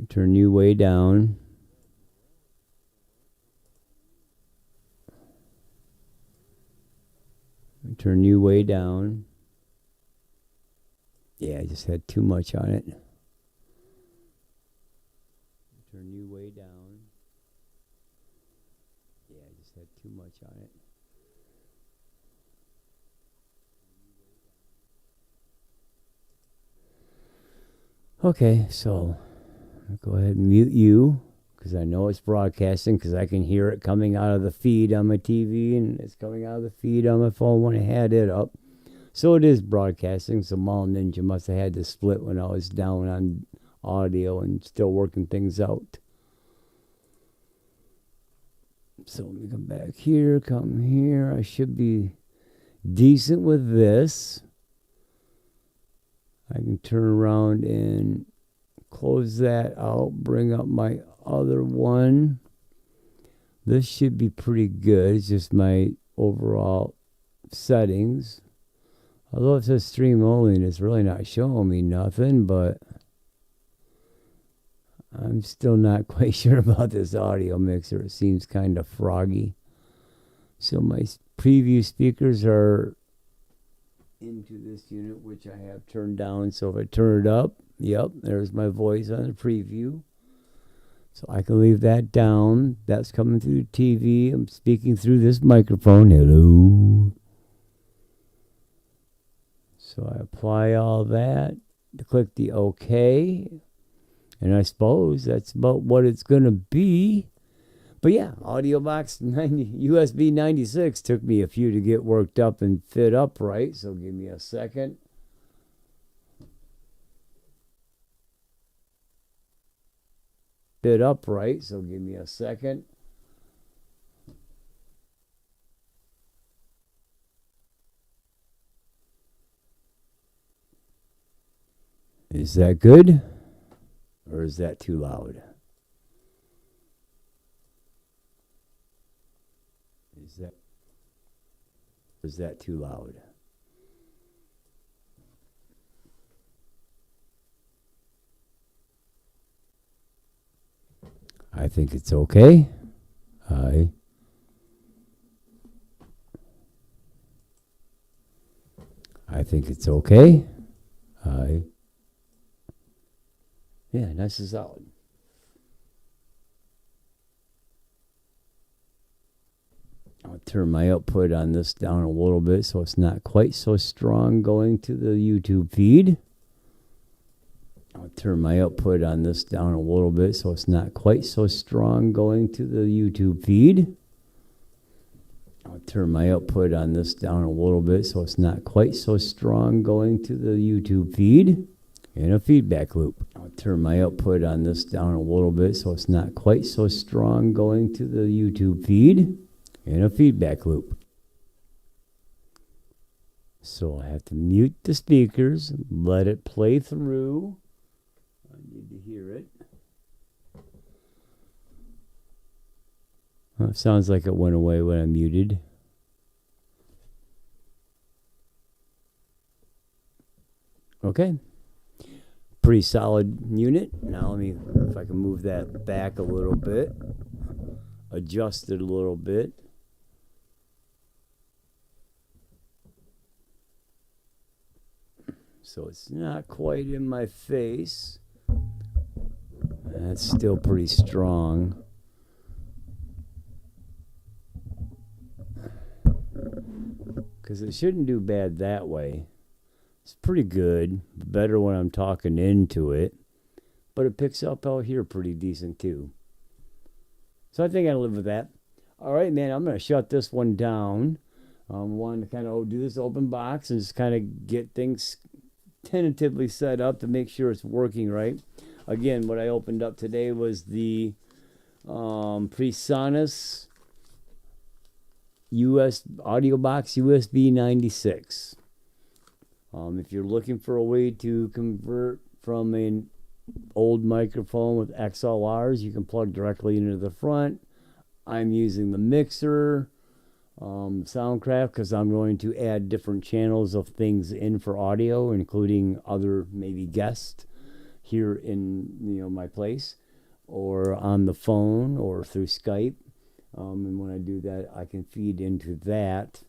Turn you way down. Turn you way down. Yeah, I just had too much on it. Turn you way down. Yeah, I just had too much on it. Okay, so I'll go ahead and mute you because I know it's broadcasting because I can hear it coming out of the feed on my TV and it's coming out of the feed on my phone when I had it up. So it is broadcasting. So Mall Ninja must have had to split when I was down on audio and still working things out. So let me come back here, come here. I should be decent with this. I can turn around and close that out, bring up my other one. This should be pretty good. It's just my overall settings. Although it says stream only and it's really not showing me nothing, but I'm still not quite sure about this audio mixer. It seems kind of froggy. So my preview speakers are into this unit, which I have turned down. So if I turn it up, yep, there's my voice on the preview. So I can leave that down. That's coming through the TV. I'm speaking through this microphone. Hello. So I apply all that, click the OK, and I suppose that's about what it's going to be. But yeah, Audiobox 90, USB 96 took me a few to get worked up and fit up right, so give me a second. Fit up right, so give me a second. Is that good? Or is that too loud? Is that too loud? I think it's okay. I think it's okay. Yeah, nice and solid. I'll turn my output on this down a little bit so it's not quite so strong going to the YouTube feed. I'll turn my output on this down a little bit so it's not quite so strong going to the YouTube feed. I'll turn my output on this down a little bit so it's not quite so strong going to the YouTube feed. And a feedback loop. I'll turn my output on this down a little bit so it's not quite so strong going to the YouTube feed. And a feedback loop. So I have to mute the speakers, let it play through. I need to hear it. Well, it sounds like it went away when I muted. Okay. Pretty solid unit. Now let me, if I can move that back a little bit, adjust it a little bit. So it's not quite in my face. That's still pretty strong. Because it shouldn't do bad that way. It's pretty good. Better when I'm talking into it. But it picks up out here pretty decent too. So I think I'll live with that. All right, man, I'm going to shut this one down. Want to kind of do this open box and just kind of get things tentatively set up to make sure it's working right. Again, what I opened up today was the Presonus Audiobox USB 96. If you're looking for a way to convert from an old microphone with XLRs, you can plug directly into the front. I'm using the mixer, Soundcraft, because I'm going to add different channels of things in for audio, including other maybe guests here in my place, or on the phone, or through Skype. And when I do that, I can feed into that,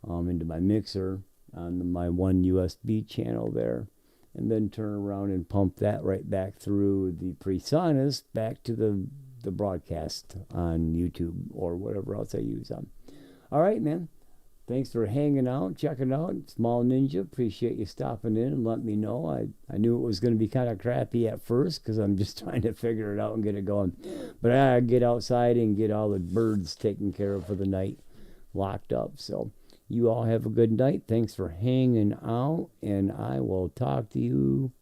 into my mixer on my one USB channel there, and then turn around and pump that right back through the Presonus back to the broadcast on YouTube or whatever else I use on. All right, man. Thanks for hanging out, checking out. Small Ninja, appreciate you stopping in and letting me know. I knew it was going to be kind of crappy at first because I'm just trying to figure it out and get it going. But I get outside and get all the birds taken care of for the night, locked up. So you all have a good night. Thanks for hanging out, and I will talk to you